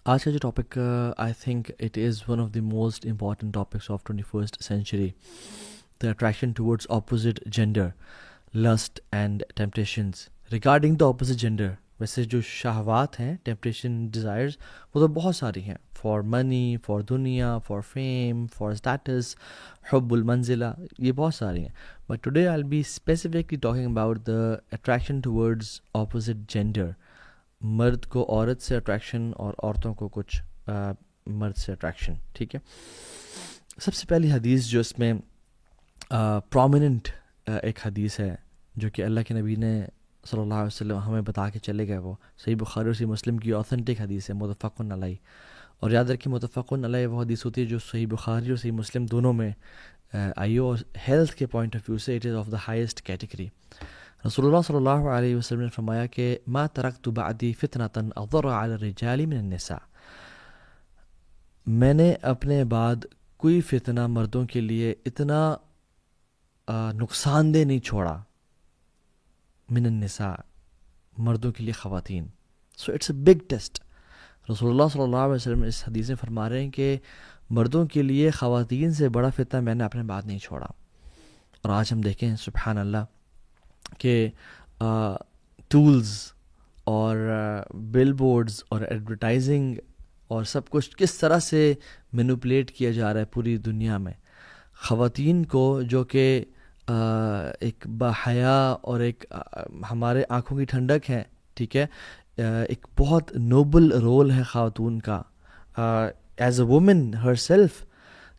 آج کا جو topic I think it is one of the most important topics of 21st century, the attraction towards opposite gender, lust and temptations. Regarding the opposite gender, ویسے جو شہوات ہیں, temptation, desires, وہ تو بہت ساری ہیں. فار منی, فار دنیا, فار فیم, فار اسٹیٹس, حب المنزلہ, یہ بہت ساری ہیں. But today I will be specifically talking about the attraction towards opposite gender. مرد کو عورت سے اٹریکشن اور عورتوں کو کچھ مرد سے اٹریکشن. ٹھیک ہے, سب سے پہلی حدیث جو اس میں پرومیننٹ ایک حدیث ہے جو کہ اللہ کے نبی نے صلی اللہ علیہ وسلم ہمیں بتا کے چلے گئے, وہ صحیح بخاری اور صحیح مسلم کی اوتھینٹک حدیث ہے, متفق علیہ. اور یاد رکھیں متفق علیہ وہ حدیث ہوتی ہے جو صحیح بخاری اور صحیح مسلم دونوں میں آئی ہو, اور ہیلتھ کے پوائنٹ آف ویو سے it is of the highest category. رسول اللہ صلی اللہ علیہ وسلم نے فرمایا کہ ما ترکت بعدی فتنة اضر علی الرجال من النساء, میں نے اپنے بعد کوئی فتنہ مردوں کے لیے اتنا نقصان دہ نہیں چھوڑا, من النساء, مردوں کے لیے خواتین. So it's a big test. رسول اللہ صلی اللہ علیہ وسلم اس حدیث میں فرما رہے ہیں کہ مردوں کے لیے خواتین سے بڑا فتنہ میں نے اپنے بعد نہیں چھوڑا. اور آج ہم دیکھیں سبحان اللہ کہ ٹولز اور بل بورڈز اور ایڈورٹائزنگ اور سب کچھ کس طرح سے مینوپولیٹ کیا جا رہا ہے پوری دنیا میں. خواتین کو جو کہ ایک باحیا اور ایک ہمارے آنکھوں کی ٹھنڈک ہے, ٹھیک ہے, ایک بہت نوبل رول ہے خاتون کا as a woman her self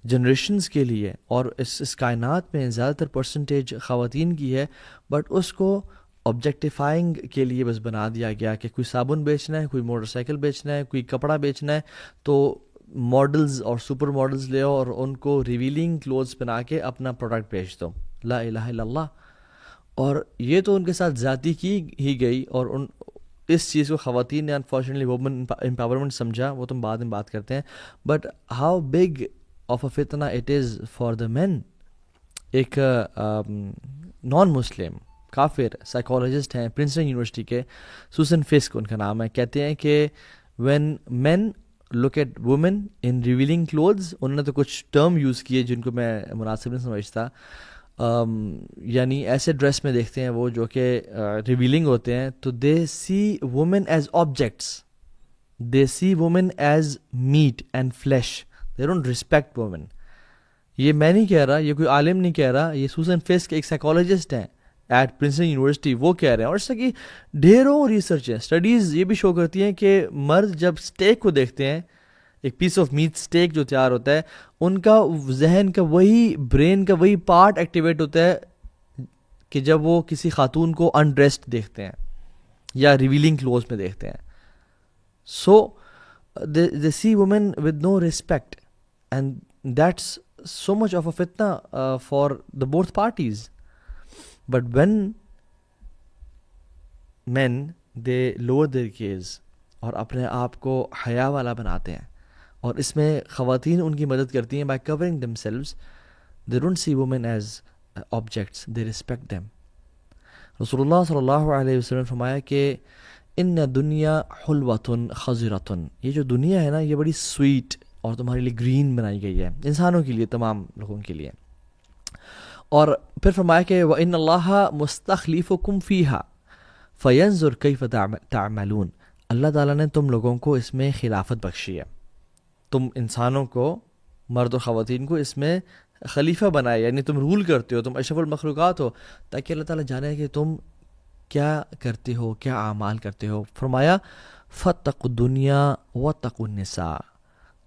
generations کے لیے. اور اس کائنات میں زیادہ تر پرسنٹیج خواتین کی ہے, بٹ اس کو آبجیکٹیفائنگ کے لیے بس بنا دیا گیا کہ کوئی صابن بیچنا ہے, کوئی موٹر سائیکل بیچنا ہے, کوئی کپڑا بیچنا ہے, تو ماڈلز اور سپر ماڈلز لے اور ان کو ریویلنگ کلوتھس بنا کے اپنا پروڈکٹ بیچ دو. لا الہ الا اللہ. اور یہ تو ان کے ساتھ زیادتی کی ہی گئی, اور اس چیز کو خواتین نے انفارچونیٹلی وومن امپاورمنٹ سمجھا, وہ تم بعد میں بات کرتے ہیں. بٹ ہاؤ بگ آف اے فتنہ اٹ از فار دا مین. ایک نان مسلم کافر سائیکالوجسٹ ہیں پرنسٹن یونیورسٹی کے, سوسن فسک ان کا نام ہے, کہتے ہیں کہ when men look at women in revealing clothes, انہوں نے تو کچھ ٹرم یوز کیے جن کو میں مناسب نہیں سمجھتا, یعنی ایسے ڈریس میں دیکھتے ہیں وہ جو کہ ریویلنگ ہوتے ہیں, تو they see women as objects, they see women as meat and flesh, they don't respect women. یہ میں نہیں کہہ رہا, یہ کوئی عالم نہیں کہہ رہا, یہ سوسن فسک ایک سائیکالوجسٹ ہیں ایٹ پرنسٹن یونیورسٹی, وہ کہہ رہے ہیں. اور اس کی ڈھیروں ریسرچ ہیں, اسٹڈیز یہ بھی شو کرتی ہیں کہ مرد جب اسٹیک کو دیکھتے ہیں, ایک پیس آف میٹ اسٹیک جو تیار ہوتا ہے, ان کا ذہن کا وہی, برین کا وہی پارٹ ایکٹیویٹ ہوتا ہے کہ جب وہ کسی خاتون کو انڈریسڈ دیکھتے ہیں یا ریویلنگ کلوز میں دیکھتے ہیں. سو they see women with no respect, and that's so much of a fitna for the both parties. But when men they lower their gaze اور اپنے آپ کو حیا والا بناتے ہیں, اور اس میں خواتین ان کی مدد کرتی ہیں by covering themselves, they don't see women as objects, they respect them. رسول اللہ صلی اللہ علیہ وسلم نے فرمایا کہ ان دنیا حلوۃ خضرۃ, یہ جو دنیا ہے نا یہ بڑی سویٹ اور تمہارے لیے گرین بنائی گئی ہے, انسانوں کے لیے, تمام لوگوں کے لیے. اور پھر فرمایا کہ وَإِنَّ اللَّهَ مُسْتَخْلِفُكُمْ فِيهَا فَيَنْظُرْ كَيْفَ تَعْمَلُونَ, اللہ تعالیٰ نے تم لوگوں کو اس میں خلافت بخشی ہے, تم انسانوں کو, مرد و خواتین کو اس میں خلیفہ بنائے, یعنی تم رول کرتے ہو, تم اشرف المخلوقات ہو, تاکہ اللہ تعالیٰ جانے کہ تم کیا کرتے ہو, کیا اعمال کرتے ہو. فرمایا فَاتَّقُوا الدُّنْيَا وَاتَّقُوا النِّسَاءَ,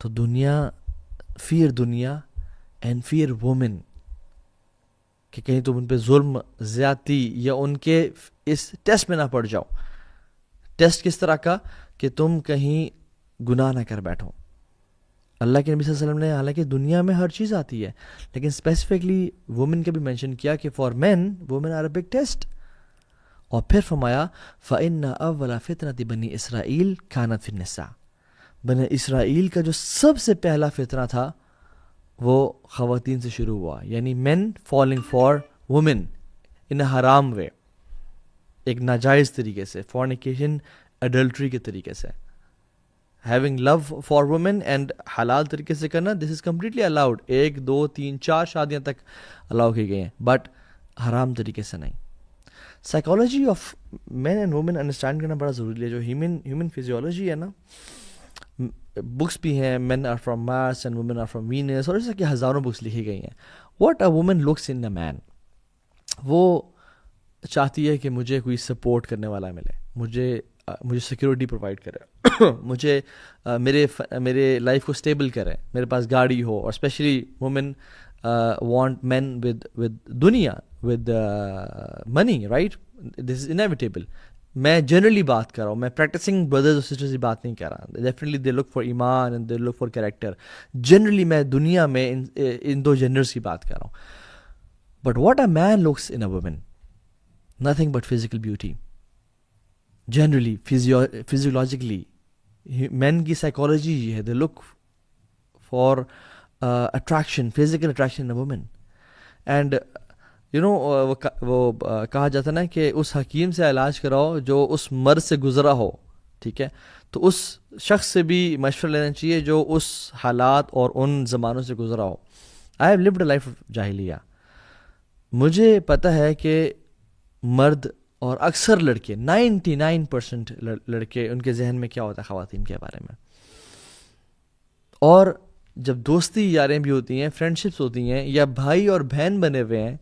تو دنیا, فیئر دنیا اینڈ فیئر وومن, کہ کہیں تم ان پہ ظلم, زیادتی یا ان کے اس ٹیسٹ میں نہ پڑ جاؤ. ٹیسٹ کس طرح کا کہ تم کہیں گناہ نہ کر بیٹھو. اللہ کے نبی صلی اللہ علیہ وسلم نے حالانکہ دنیا میں ہر چیز آتی ہے, لیکن اسپیسیفکلی وومن کا بھی مینشن کیا کہ for men women are a big test. اور پھر فرمایا فَإِنَّ أَوَّلَ فِتْنَةِ بَنِي إِسْرَائِيل كَانَتْ فِي النِّسَاءِ, بنی اسرائیل کا جو سب سے پہلا فتنہ تھا وہ خواتین سے شروع ہوا, یعنی مین فالنگ فار وومن ان اے حرام وے, ایک ناجائز طریقے سے, فورنیکیشن, اڈلٹری کے طریقے سے. Having love for women and حلال طریقے سے کرنا, دس از کمپلیٹلی الاؤڈ. 1 2 3 4 شادیاں تک الاؤ کی گئی ہیں, بٹ حرام طریقے سے نہیں. Psychology of men and women understand کرنا بڑا ضروری ہے. جو ہیومن فزیولوجی ہے نا, بکس بھی ہیں, men are from Mars and women are from Venus, اور ایسا کہ ہزاروں بکس لکھی گئی ہیں. What a woman looks in a man, وہ چاہتی ہے کہ مجھے کوئی سپورٹ کرنے والا ملے, مجھے سیکیورٹی پرووائڈ کرے, مجھے میرے لائف کو اسٹیبل کرے, میرے پاس گاڑی ہو. اور especially women want men with دنیا, with money, right, this is inevitable. میں جنرلی بات کر رہا ہوں, میں پریکٹسنگ بردرز اور سسٹرز کی بات نہیں کر رہا. ڈیفینیٹلی دے لک فار ایمان and they look for character. Generally میں دنیا میں ان دو جنرس کی بات کر رہا ہوں. But what a man looks in a woman, nothing but physical beauty. Generally, physiologically, men کی psychology یہ ہے, they look for attraction, physical attraction in a woman. And you know, وہ کہا جاتا نا کہ اس حکیم سے علاج کراؤ جو اس مرض سے گزرا ہو, ٹھیک ہے, تو اس شخص سے بھی مشورہ لینا چاہیے جو اس حالات اور ان زمانوں سے گزرا ہو. I have lived a life of جاہلیہ. مجھے پتہ ہے کہ مرد اور اکثر لڑکے 99% لڑکے, ان کے ذہن میں کیا ہوتا ہے خواتین کے بارے میں. اور جب دوستی یاریں بھی ہوتی ہیں, فرینڈشپس ہوتی ہیں, یا بھائی اور بہن بنے ہوئے ہیں,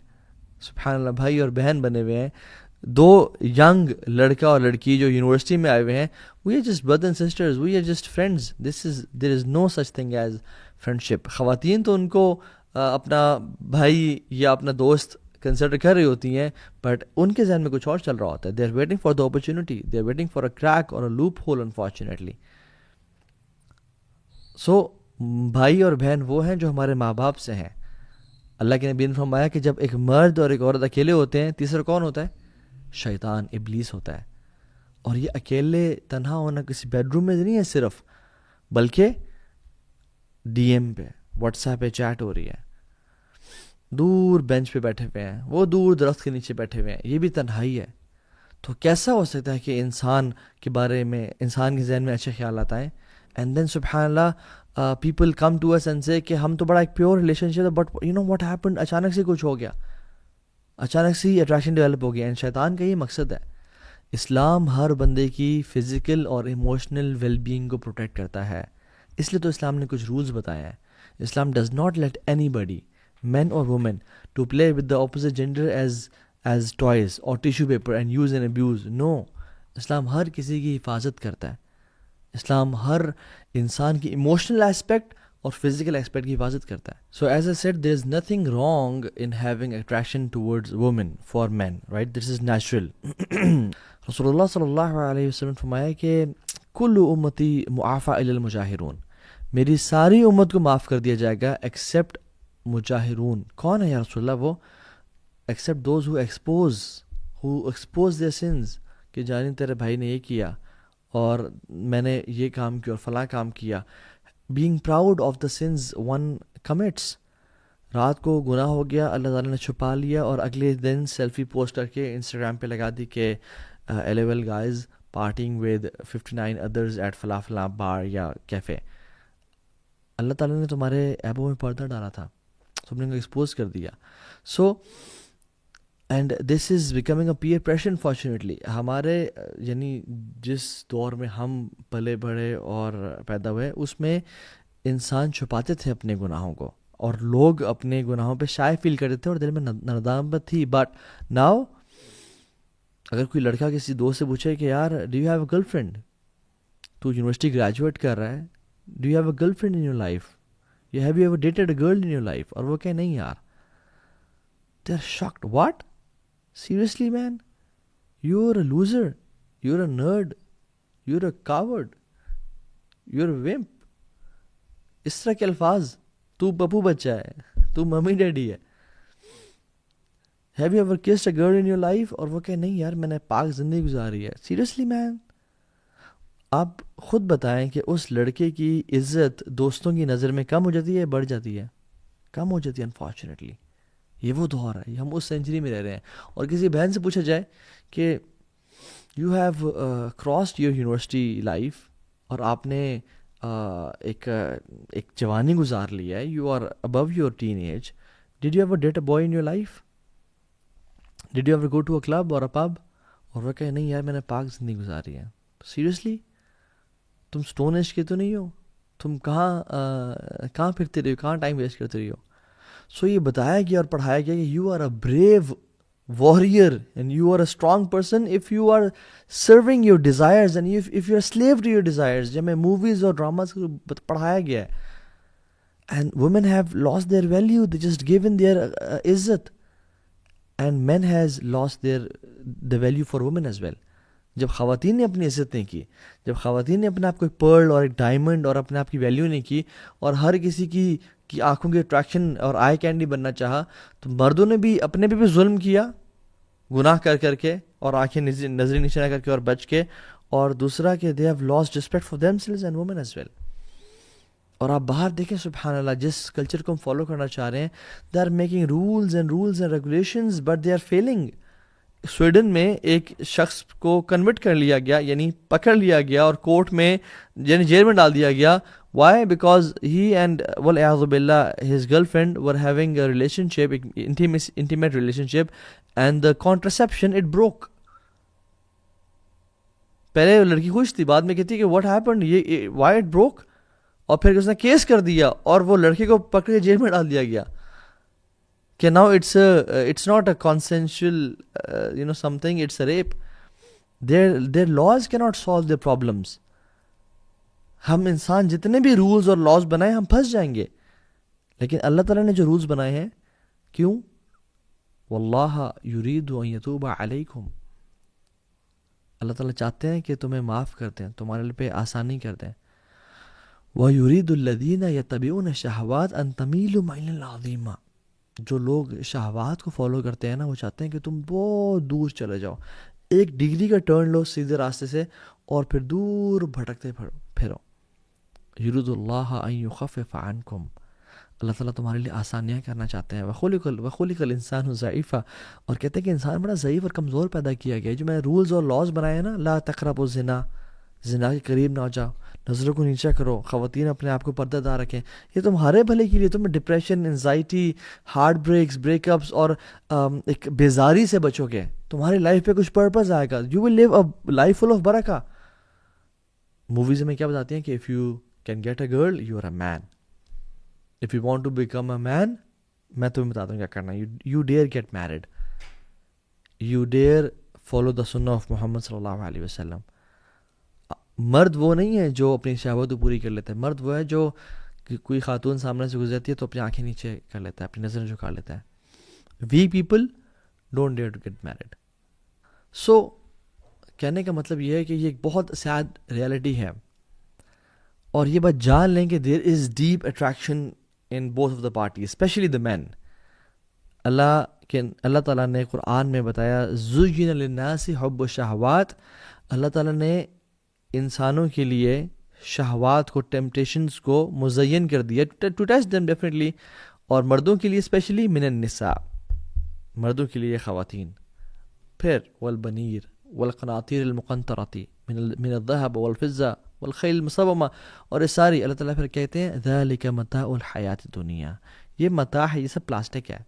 سبحان اللہ, بھائی اور بہن بنے ہوئے ہیں, 2 ینگ لڑکا اور لڑکی جو یونیورسٹی میں آئے ہوئے ہیں, we are just brother and sisters, we are just friends, there is no such thing as friendship. خواتین تو ان کو اپنا بھائی یا اپنا دوست کنسیڈر کر رہی ہوتی ہیں, بٹ ان کے ذہن میں کچھ اور چل رہا ہوتا ہے. They are waiting for the opportunity, they are waiting for a crack اور a loophole, unfortunately. So بھائی اور بہن وہ ہیں جو ہمارے ماں باپ سے ہیں. اللہ کے نبی نے فرمایا کہ جب ایک مرد اور ایک عورت اکیلے ہوتے ہیں, تیسرا کون ہوتا ہے؟ شیطان, ابلیس ہوتا ہے. اور یہ اکیلے تنہا ہونا کسی بیڈ روم میں نہیں ہے صرف, بلکہ ڈی ایم پہ, واٹس ایپ پہ چیٹ ہو رہی ہے, دور بینچ پہ بیٹھے ہوئے ہیں, وہ دور درخت کے نیچے بیٹھے ہوئے ہیں, یہ بھی تنہائی ہے. تو کیسا ہو سکتا ہے کہ انسان کے بارے میں, انسان کے ذہن میں اچھے خیالات آئیں, اینڈ دین سبحان اللہ people come to us and سے کہ ہم تو بڑا ایک پیور ریلیشن شپ ہے, but you know what happened, اچانک سے کچھ ہو گیا, اچانک سے ہی اٹریکشن ڈیولپ ہو گیا. اینڈ شیطان کا یہ مقصد ہے. اسلام ہر بندے کی فزیکل اور ایموشنل ویل بینگ کو پروٹیکٹ کرتا ہے, اس لیے تو اسلام نے کچھ رولز بتائے ہیں. اسلام ڈز ناٹ لیٹ اینی بڈی, men or women, to play with the opposite gender as toys or tissue paper and use and abuse. No, اسلام ہر کسی کی حفاظت کرتا ہے. اسلام ہر انسان کی ایموشنل ایسپیکٹ اور فزیکل ایسپیکٹ کی حفاظت کرتا ہے. So as I said, there is nothing wrong in having attraction towards women for men, right? This is natural. رسول اللہ صلی اللہ علیہ وسلم فرمایا کہ کل امتی معافی الا المجاہرون, میری ساری امت کو معاف کر دیا جائے گا ایکسیپٹ مجاہرون. کون ہے یا رسول اللہ؟ وہ accept those who expose their sins, کہ جانی تیرے بھائی نے یہ کیا اور میں نے یہ کام کیا اور فلاں کام کیا. being proud of the sins one commits. رات کو گناہ ہو گیا, اللہ تعالیٰ نے چھپا لیا, اور اگلے دن سیلفی پوسٹ کر کے انسٹاگرام پہ لگا دی کہ LOL guys partying with 59 others at فلاں فلاں بار یا کیفے. اللہ تعالیٰ نے تمہارے ایبوں میں پردہ ڈالا تھا, تم نے کو ایکسپوز کر دیا. So and this is becoming a peer pressure unfortunately. ہمارے یعنی جس دور میں ہم پلے بڑھے اور پیدا ہوئے, اس میں انسان چھپاتے تھے اپنے گناہوں کو, اور لوگ اپنے گناہوں پہ شائع فیل کرتے تھے اور دل میں ندامت تھی. بٹ ناؤ اگر کوئی لڑکا کسی دوست سے پوچھے کہ یار do you have a girl friend, تو یونیورسٹی گریجویٹ کر رہا ہے, do you have a girl friend in your life, have you ever dated a girl in your life, اور وہ کہ نہیں یار, they are shocked. What? Seriously man, you're a loser, you're a nerd, you're a coward, you're a wimp. اس طرح کے الفاظ, تو پپو بچہ ہے, تو ممی ڈیڈی ہے. Have you ever kissed a girl in your life, اور وہ کہ نہیں یار میں نے پاک زندگی گزاری ہے. Seriously man, آپ خود بتائیں کہ اس لڑکے کی عزت دوستوں کی نظر میں کم ہو جاتی ہے, بڑھ جاتی ہے؟ کم ہو جاتی ہے انفارچونیٹلی. یہ وہ دور ہے, ہم اس سینچری میں رہ رہے ہیں. اور کسی بہن سے پوچھا جائے کہ you have crossed your university life, اور آپ نے ایک جوانی گزار لی ہے, you are above your teenage, did you ever date a boy in your life? Did you ever go to a club اور اے پب اور وہ کہے نہیں یار میں نے پاک زندگی گزاری ہے؟ سیریسلی تم اسٹون ایج کے تو نہیں ہو؟ تم کہاں پھرتے رہی ہو, کہاں ٹائم ویسٹ کرتے رہی ہو؟ سو یہ بتایا گیا اور پڑھایا گیا کہ you are a brave warrior and you are a strong person if you are serving your desires and if you are slave to your desires. جب میں موویز اور ڈراماز کو پڑھایا گیا ہے, and women have lost their value, they just given their عزت, and men has lost their the value for women as well. جب خواتین نے اپنی عزت نہیں کی, جب خواتین نے اپنے آپ کو ایک پرل اور ایک ڈائمنڈ اور اپنے آپ کی ویلیو نہیں کی, اور ہر کسی کی آنکھوں کی اٹریکشن اور آئی کینڈی بننا چاہا, تو مردوں نے بھی اپنے پہ بھی ظلم کیا گناہ کر کے, اور آنکھیں نظری نیچے نہ کر کے اور بچ کے. اور دوسرا کہ they have lost respect for themselves and women as well. اور آپ باہر دیکھیں سبحان اللہ, جس کلچر کو ہم فالو کرنا چاہ رہے ہیں, they are making rules and regulations but they are failing. Sweden میں ایک شخص کو کنورٹ کر لیا گیا, یعنی پکڑ لیا گیا اور کورٹ میں یعنی جیل میں ڈال دیا گیا. وائی؟ بیکاز ہی اینڈ والعیاذ باللہ his girlfriend were having a relationship, intimate relationship, and the contraception it broke. پہلے لڑکی خوش تھی, بعد میں کہتی کہ واٹ ہیپنڈ, یہ وائی اٹ بروک, اور پھر اس نے کیس کر دیا اور وہ لڑکے کو پکڑ کے جیل میں ڈال دیا گیا کہ now it's not a consensual something, it's a rape. Their laws cannot solve their problems. ہم انسان جتنے بھی رولز اور لاز بنائیں ہم پھنس جائیں گے, لیکن اللہ تعالیٰ نے جو رولز بنائے ہیں, کیوں؟ واللہ یرید ان یتوب علیکم, اللہ تعالیٰ چاہتے ہیں کہ تمہیں معاف کر دیں, تمہارے پہ آسانی کر دیں. وَيُرِيدُ الَّذِينَ يَتَّبِعُونَ الشَّهَوَاتِ أَن تَمِيلُوا مَيْلًا عَظِيمًا. جو لوگ شہوات کو فالو کرتے ہیں نا, وہ چاہتے ہیں کہ تم بہت دور چلے جاؤ, 1 ڈگری کا ٹرن لو سیدھے راستے سے اور پھر دور بھٹکتے پھرو. یرید اللہ ان یخفف عنکم, اللہ تعالیٰ تمہارے لیے آسانیاں کرنا چاہتے ہیں. وخلق الانسان ضعیفا, اور کہتے ہیں کہ انسان بڑا ضعیف اور کمزور پیدا کیا گیا ہے. جو میں نے رولز اور لاز بنائے ہیں نا, لا تقربوا الزنا, زنا کے قریب نہ ہو جاؤ, نظروں کو نیچا کرو, خواتین اپنے آپ کو پردہ دار رکھیں, یہ تمہارے بھلے کے لیے. تمہیں depression, anxiety, heartbreaks, breakups اور ایک بیزاری سے بچو گے. تمہاری لائف پہ کچھ پرپز آئے گا. You will live a life full of برکہ. موویز میں کیا بتاتی ہیں کہ if you can get a girl you are a man, if you want to become a man, میں تمہیں بتاتا ہوں کیا کرنا ہے. You dare get married, you dare follow the سنہ آف محمد صلی اللہ علیہ وسلم. مرد وہ نہیں ہے جو اپنی شہوت کو پوری کر لیتا ہے, مرد وہ ہے جو کوئی خاتون سامنے سے گزرتی ہے تو اپنی آنکھیں نیچے کر لیتا ہے, اپنی نظریں جھکا لیتا ہے. We people don't dare to get married. So کہنے کا مطلب یہ ہے کہ یہ ایک بہت سیڈ ریالٹی ہے, اور یہ بات جان لیں کہ there is deep attraction in both of the party, especially the man. Allah تعالیٰ نے قرآن میں بتایا زُيِّنَ لِلنَّاسِ حُبُّ الشَّهَوَاتِ, اللہ تعالیٰ نے انسانوں کے لیے شہوات کو, ٹیمپٹیشنز کو مزین کر دیا ٹو ٹیسٹ دیم ڈیفینیٹلی, اور مردوں کے لیے اسپیشلی من النساء, مردوں کے لیے خواتین. پھر والبنیر والقناطیر المقنطرۃ من الذهب والفضة والخیل المصومہ, اور یہ ساری اللہ تعالیٰ پھر کہتے ہیں ذلک متاع الحیات الدنیا, یہ متاع ہے, یہ سب پلاسٹک ہے.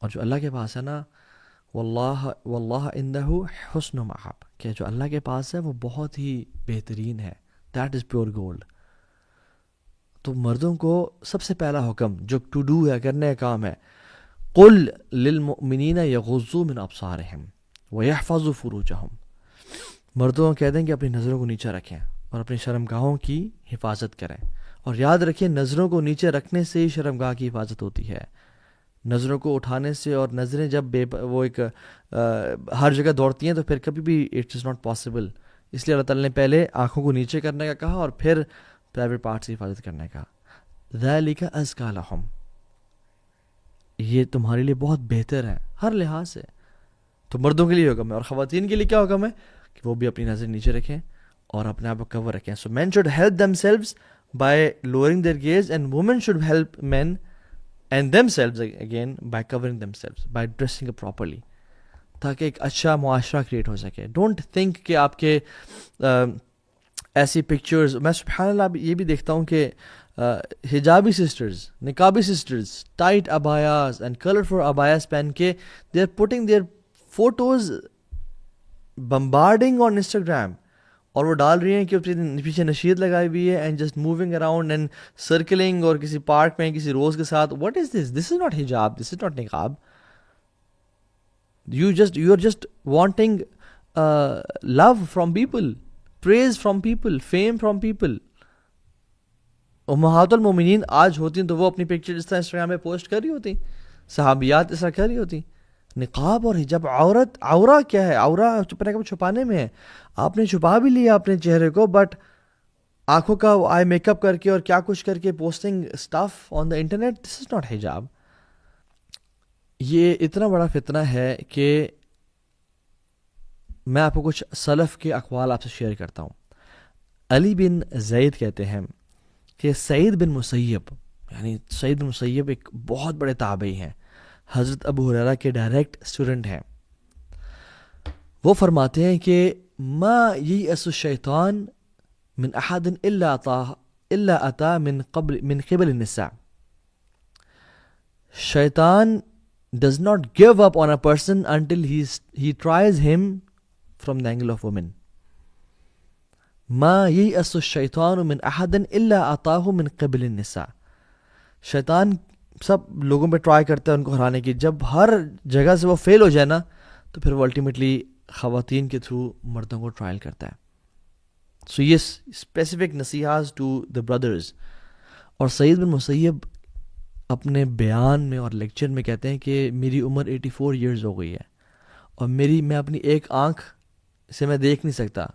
اور جو اللہ کے پاس ہے نا, واللہ عندہ حسن مآب, کہ جو اللہ کے پاس ہے وہ بہت ہی بہترین ہے, دیٹ از پیور گولڈ. تو مردوں کو سب سے پہلا حکم جو ٹو ڈو ہے, کرنے کا کام ہے, قل للمؤمنین یغضوا من ابصارہم ویحفظوا فروجہم. مردوں کو کہہ دیں کہ اپنی نظروں کو نیچے رکھیں اور اپنی شرمگاہوں کی حفاظت کریں, اور یاد رکھیں نظروں کو نیچے رکھنے سے ہی شرمگاہ کی حفاظت ہوتی ہے. نظروں کو اٹھانے سے, اور نظریں جب وہ ایک ہر جگہ دوڑتی ہیں تو پھر کبھی بھی اٹ از ناٹ پاسبل. اس لیے اللہ تعالیٰ نے پہلے آنکھوں کو نیچے کرنے کا کہا اور پھر پرائیویٹ پارٹ سے حفاظت کرنے کا. ذَلِكَ أَزْكَىٰ لَهُمْ, یہ تمہارے لیے بہت بہتر ہے ہر لحاظ سے. تو مردوں کے لیے حکم ہے, اور خواتین کے لیے کیا حکم ہے کہ وہ بھی اپنی نظر نیچے رکھیں اور اپنے آپ کو کور رکھیں. So men should help themselves by lowering their gaze, and women should help men and themselves again by covering themselves, by dressing up properly, تاکہ ایک اچھا معاشرہ کریٹ ہو سکے. ڈونٹ تھنک کہ آپ کے ایسی پکچرز میں سبحان اللہ یہ بھی دیکھتا ہوں کہ حجابی سسٹرز، نقابی سسٹرز، ٹائٹ ابایاز اینڈ کلرفل ابایاز پہن کے they are putting their photos bombarding on Instagram, اور وہ ڈال رہی ہیں کہ پیچھے نشید لگائی ہوئی ہے and just moving around and سرکلنگ، اور کسی پارک میں کسی روز کے ساتھ. What is this? This is not حجاب، دس از ناٹ نقاب. You are just wanting love from people, praise from people, fame from people. امہات المومنین آج ہوتی تو وہ اپنی پکچر اس طرح انسٹاگرام پہ پوسٹ کر رہی ہوتی، صحابیات اس طرح کر رہی ہوتی. نقاب اور حجاب، عورہ کیا ہے؟ عورہ چھپانے میں ہے. آپ نے چھپا بھی لیا اپنے چہرے کو، بٹ آنکھوں کا آئی میک اپ کر کے اور کیا کچھ کر کے posting stuff on the internet, this is not حجاب. یہ اتنا بڑا فتنہ ہے کہ میں آپ کو کچھ سلف کے اقوال آپ سے شیئر کرتا ہوں. علی بن زید کہتے ہیں کہ سعید بن مسیب، یعنی سعید بن مسیب ایک بہت بڑے تابعی ہیں، حضرت ابو ہریرہ کے ڈائریکٹ اسٹوڈنٹ ہیں. وہ فرماتے ہیں کہ ما یئس الشیطان من احد الا اتا من قبل النساء. شیطان does not give up on a person until he tries him from the angle of women. ما ييأس الشيطان من أحد إلا أتاه من قبل النساء. شیطان سب لوگوں پہ ٹرائی کرتا ہے ان کو ہرانے کی، جب ہر جگہ سے وہ فیل ہو جائے نا تو پھر وہ الٹیمیٹلی خواتین کے تھرو مردوں کو ٹرائل کرتا ہے. سو یہ اسپیسیفک نصیحات ٹو دا بردرز. اور سعید بن مسیب اپنے بیان میں اور لیکچر میں کہتے ہیں کہ میری عمر 84 ایئرز ہو گئی ہے اور میں اپنی ایک آنکھ سے میں دیکھ نہیں سکتا.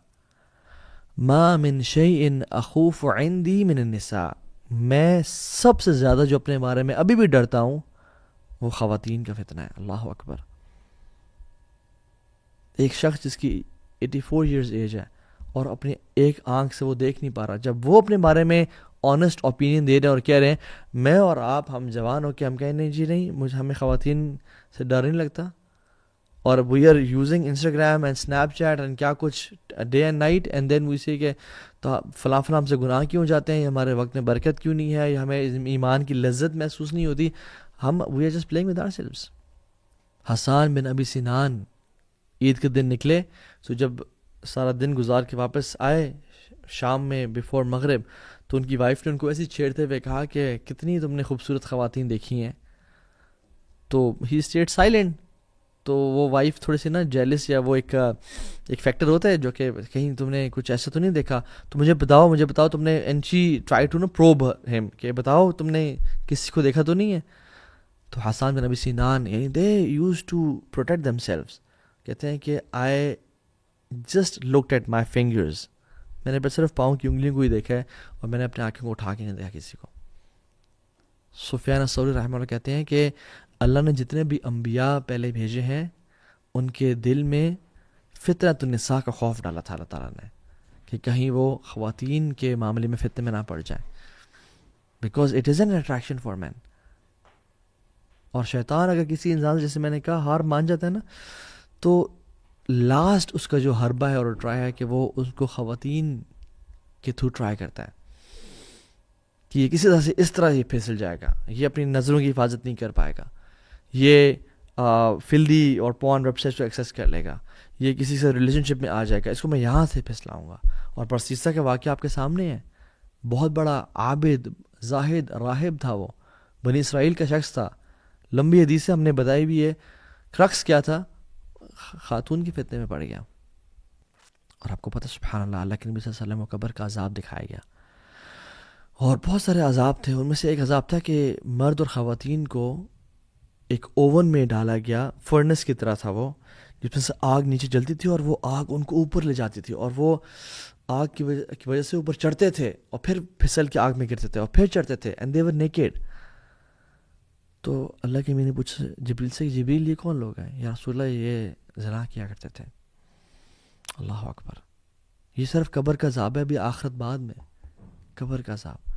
ما من شیء اخوف عندی من النساء. میں سب سے زیادہ جو اپنے بارے میں ابھی بھی ڈرتا ہوں وہ خواتین کا فتنہ ہے. اللہ اکبر. ایک شخص جس کی 84 ایئرز ایج ہے اور اپنی ایک آنکھ سے وہ دیکھ نہیں پا رہا، جب وہ اپنے بارے میں آنیسٹ اوپینین دے رہے ہیں اور کہہ رہے ہیں میں اور آپ ہم جوان ہو کے ہم کہیں نہیں جی نہیں ہمیں خواتین سے ڈر نہیں لگتا، اور we are using Instagram and Snapchat and کیا کچھ day and night, and then we see کہ تو فلاں ہم سے گناہ کیوں جاتے ہیں، ہمارے وقت میں برکت کیوں نہیں ہے، یا ہمیں ایمان کی لذت محسوس نہیں ہوتی. ہم we are just playing with ourselves. Hassan bin Abi Sinan عید کے دن نکلے، تو جب سارا دن گزار کے واپس آئے شام میں بیفور مغرب، تو ان کی وائف نے ان کو ایسی چھیڑتے ہوئے کہا کہ کتنی تم نے خوبصورت خواتین دیکھی ہیں. تو ہی اسٹیڈ سائلنٹ. تو وہ وائف تھوڑی سی نا جیلس، یا وہ ایک فیکٹر ہوتا ہے جو کہ کہیں تم نے کچھ ایسا تو نہیں دیکھا تو مجھے بتاؤ تم نے. And she try to probe ہم کہ بتاؤ تم نے کسی کو دیکھا تو نہیں ہے. تو حسان بن ابی سنان یعنی they use to protect themselves, کہتے ہیں کہ I just looked at my fingers. میں نے بس صرف پاؤں کی انگلیوں کو ہی دیکھا ہے اور میں نے اپنے آنکھوں کو اٹھا کے نہیں دیکھا کسی کو. سفیان الثوری رحمہ اللہ کہتے ہیں کہ اللہ نے جتنے بھی انبیاء پہلے بھیجے ہیں ان کے دل میں فطرت النساء کا خوف ڈالا تھا اللہ تعالیٰ نے کہ کہیں وہ خواتین کے معاملے میں فتنے میں نہ پڑ جائیں، because it is an attraction for men. اور شیطان اگر کسی انسان جیسے میں نے کہا ہار مان جاتا ہے نا، تو لاسٹ اس کا جو حربہ ہے اور ٹرائی ہے کہ وہ اس کو خواتین کے تھرو ٹرائی کرتا ہے کہ یہ کسی طرح سے اس طرح یہ پھسل جائے گا، یہ اپنی نظروں کی حفاظت نہیں کر پائے گا، یہ فلدی اور پورن ویب سائٹ کو ایکسیس کر لے گا، یہ کسی سے ریلیشن شپ میں آ جائے گا، اس کو میں یہاں سے پھسلاؤں گا. اور پرسیسہ کا واقعہ آپ کے سامنے ہے. بہت بڑا عابد زاہد راہب تھا، وہ بنی اسرائیل کا شخص تھا. لمبی حدیث ہم نے بتائی بھی ہے. کرکس کیا تھا؟ خاتون کے فتنے میں پڑ گیا. اور آپ کو پتہ سبحان اللہ، اللہ کے نبی صلی اللہ علیہ وسلم کو قبر کا عذاب دکھایا گیا، اور بہت سارے عذاب تھے. ان میں سے ایک عذاب تھا کہ مرد اور خواتین کو ایک اوون میں ڈالا گیا، فرنس کی طرح تھا وہ، جس میں سے آگ نیچے جلتی تھی اور وہ آگ ان کو اوپر لے جاتی تھی، اور وہ آگ کی وجہ سے اوپر چڑھتے تھے اور پھر پھسل کے آگ میں گرتے تھے اور پھر چڑھتے تھے. And they were naked. تو اللہ کے میں نے پوچھا جبریل سے، جبریل یہ کون لوگ ہیں؟ یا رسول اللہ یہ زنا کیا کرتے تھے. اللہ اکبر. یہ صرف قبر کا عذاب ہے، ابھی آخرت بعد میں قبر کا عذاب.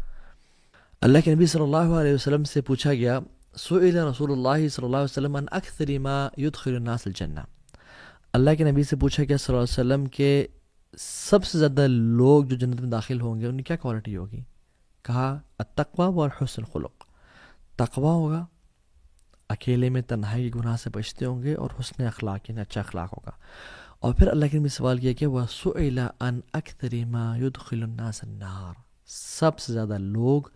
اللہ کے نبی صلی اللہ علیہ وسلم سے پوچھا گیا، سئل رسول اللہ صلی اللہ علیہ وسلم عن اکثر ما يدخل الناس الجنہ. اللہ کے نبی سے پوچھا گیا صلی اللہ علیہ وسلم کہ سب سے زیادہ لوگ جو جنت میں داخل ہوں گے ان کی کیا کوالٹی ہوگی؟ کہا التقوی والحسن الخلق. تقوی ہوگا، اکیلے میں تنہائی کے گناہ سے بچتے ہوں گے، اور حسن اخلاق یعنی اچھا اخلاق ہوگا. اور پھر اللہ کے نبی سوال کیا کہ وَسُئِلَ عَنْ أَكْثَرِ مَا يُدْخِلُ النَّاسَ النَّارِ، سب سے زیادہ لوگ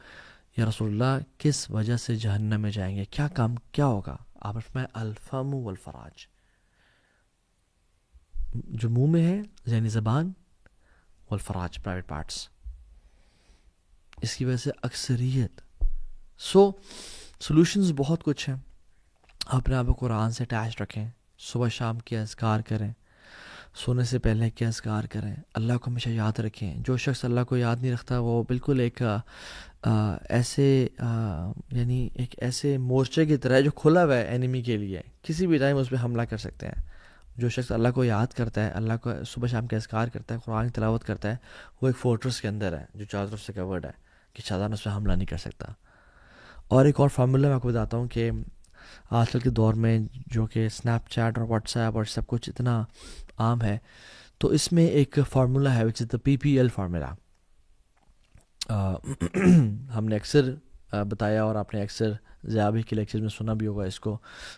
یا رسول اللہ کس وجہ سے جہنم میں جائیں گے، کیا کام کیا ہوگا؟ آپ نے فرمایا الفم والفراج، جو منہ میں ہے یعنی زبان، والفراج پرائیویٹ پارٹس. اس کی وجہ سے اکثریت. سولوشنز بہت کچھ ہیں. اپنے آپ کو قرآن سے اٹیچ رکھیں، صبح شام کے اذکار کریں، سونے سے پہلے کے اذکار کریں، اللہ کو ہمیشہ یاد رکھیں. جو شخص اللہ کو یاد نہیں رکھتا وہ بالکل ایک ایسے یعنی ایک ایسے مورچے کی طرح ہے جو کھلا ہوا ہے اینیمی کے لیے، کسی بھی ٹائم اس پہ حملہ کر سکتے ہیں. جو شخص اللہ کو یاد کرتا ہے، اللہ کو صبح شام کے اذکار کرتا ہے، قرآن کی تلاوت کرتا ہے، وہ ایک فورٹرس کے اندر ہے جو چاروں طرف سے کورڈ ہے کہ شیطان اس پہ حملہ نہیں کر سکتا. اور ایک اور فارمولا میں آپ کو بتاتا ہوں کہ آج کل کے دور میں جو کہ اسنیپ چیٹ اور واٹس ایپ اور سب کچھ اتنا عام ہے، تو اس میں ایک فارمولا ہے وچ از دا PPL فارمولا. ہم نے اکثر بتایا اور آپ نے اکثر ضیابی کے لیکچر میں سنا بھی ہوگا اس کو،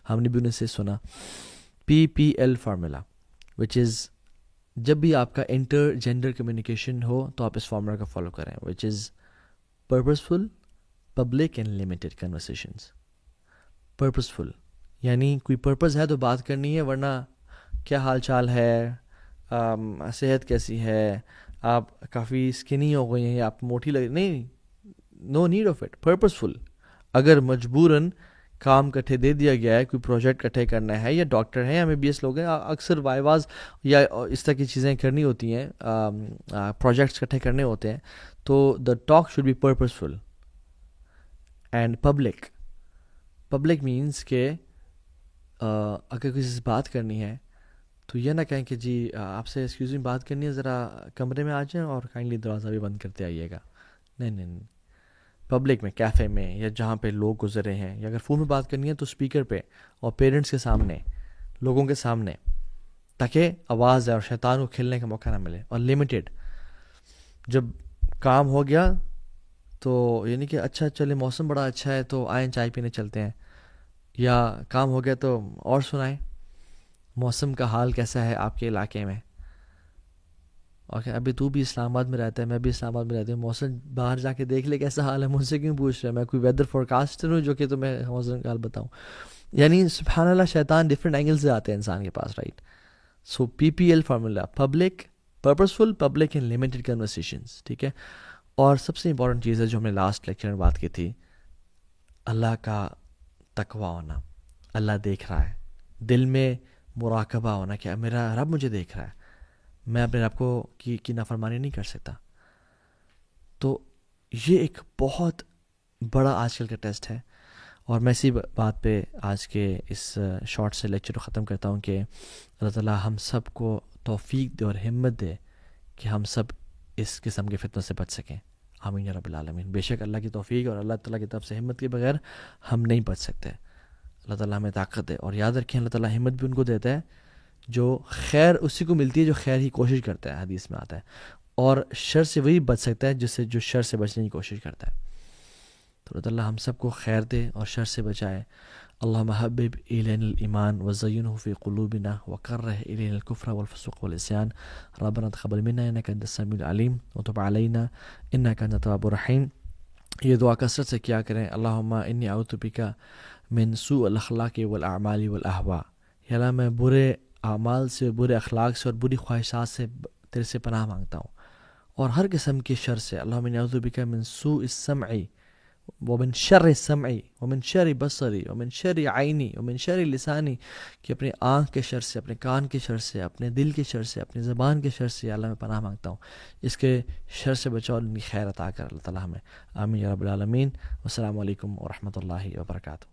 ہم نے بھی انہیں سے سنا. PPL فارمولا وچ از، جب بھی آپ کا انٹر جینڈر کمیونیکیشن ہو تو آپ اس فارمولا کو فالو کریں، which is purposeful, public and limited conversations. Purposeful یعنی کوئی پرپز ہے تو بات کرنی ہے، ورنہ کیا حال چال ہے، صحت کیسی ہے، آپ کافی اسکنی ہو گئی ہیں یا آپ موٹی لگ، نہیں، no need of it. Purposeful. اگر مجبوراً کام کٹھے دے دیا گیا ہے، کوئی پروجیکٹ کٹھے کرنا ہے، یا ڈاکٹر ہیں یا MBBS لوگ ہیں، اکثر وائواز یا اس طرح کی چیزیں کرنی ہوتی ہیں، پروجیکٹس کٹھے کرنے ہوتے ہیں، تو the talk should be purposeful and public. Public means کہ اگر کسی سے بات کرنی ہے تو یہ نہ کہیں کہ جی آپ سے ایکسکیوز می بات کرنی ہے، ذرا کمرے میں آ جائیں اور کائنڈلی دروازہ بھی بند کرتے آئیے گا. نہیں نہیں نہیں، پبلک میں، کیفے میں، یا جہاں پہ لوگ گزرے ہیں، یا اگر فون میں بات کرنی ہے تو اسپیکر پہ اور پیرنٹس کے سامنے، لوگوں کے سامنے، تاکہ آواز ہے اور شیطان کو کھیلنے کا موقع نہ ملے. اور لمیٹڈ، جب کام ہو گیا تو یعنی کہ اچھا چلے موسم بڑا اچھا ہے تو آئیں چائے پینے چلتے ہیں، یا کام ہو گیا تو اور سنائیں موسم کا حال کیسا ہے آپ کے علاقے میں. اوکے، ابھی تو بھی اسلام آباد میں رہتا ہے، میں بھی اسلام آباد میں رہتی ہوں، موسم باہر جا کے دیکھ لے کیسا حال ہے، مجھ سے کیوں پوچھ رہا ہے؟ میں کوئی ویدر فورکاسٹر ہوں جو کہ تمہیں موسم کا حال بتاؤں؟ یعنی سبحان اللہ، شیطان ڈفرینٹ اینگل سے آتے ہیں انسان کے پاس، right. So PPL formula, public, purposeful, public and limited conversations. ٹھیک ہے. اور سب سے امپورٹنٹ چیز ہے جو ہم نے لاسٹ لیکچر میں بات کی تھی، اللہ کا تقوی ہونا. اللہ دیکھ رہا ہے، دل میں مراقبہ ہونا کہ میرا رب مجھے دیکھ رہا ہے، میں اپنے رب کو کی نافرمانی نہیں کر سکتا. تو یہ ایک بہت بڑا آج کل کا ٹیسٹ ہے. اور میں اسی بات پہ آج کے اس شارٹ سے لیکچر کو ختم کرتا ہوں کہ اللہ تعالیٰ ہم سب کو توفیق دے اور ہمت دے کہ ہم سب اس قسم کے فتنوں سے بچ سکیں. آمین یا رب العالمین. بے شک اللہ کی توفیق اور اللہ تعالیٰ کی طرف سے ہمت کے بغیر ہم نہیں بچ سکتے. اللہ تعالیٰ ہمیں طاقت دے. اور یاد رکھیں اللہ تعالیٰ ہمت بھی ان کو دیتا ہے جو خیر اسی کو ملتی ہے جو خیر کی کوشش کرتا ہے، حدیث میں آتا ہے. اور شر سے وہی بچ سکتا ہے جو شر سے بچنے کی کوشش کرتا ہے. تو اللہ تعالیٰ ہم سب کو خیر دے اور شر سے بچائے. اللہم حبب الینا الایمان وزینہ فی قلوبنا وکرہ الینا الکفر والفسوق والعصیان ربنا تقبل منا انک انت السمیع العلیم وتب علینا انک انت التواب الرحیم. یہ دعا کثرت سے کیا کریں. اللہم انی اعوذ بک من سوء الاخلاق والاعمال والاہواء. یا اللہ میں برے اعمال سے، برے اخلاق سے اور بری خواہشات سے تیرے سے پناہ مانگتا ہوں، اور ہر قسم کے شر سے. اللہم انی اعوذ بک من سوء السمع ومن شر السمع ومن شر بصری ومن شر عینی ومن شر لسانی، کہ اپنے آنکھ کے شر سے، اپنے کان کے شر سے، اپنے دل کے شر سے، اپنی زبان کے شر سے اللہ میں پناہ مانگتا ہوں. اس کے شر سے بچاؤ اور ان کی خیر عطا کر اللہ تعالیٰ ہمیں. آمین یا رب العالمین. والسلام علیکم ورحمۃ اللہ وبرکاتہ.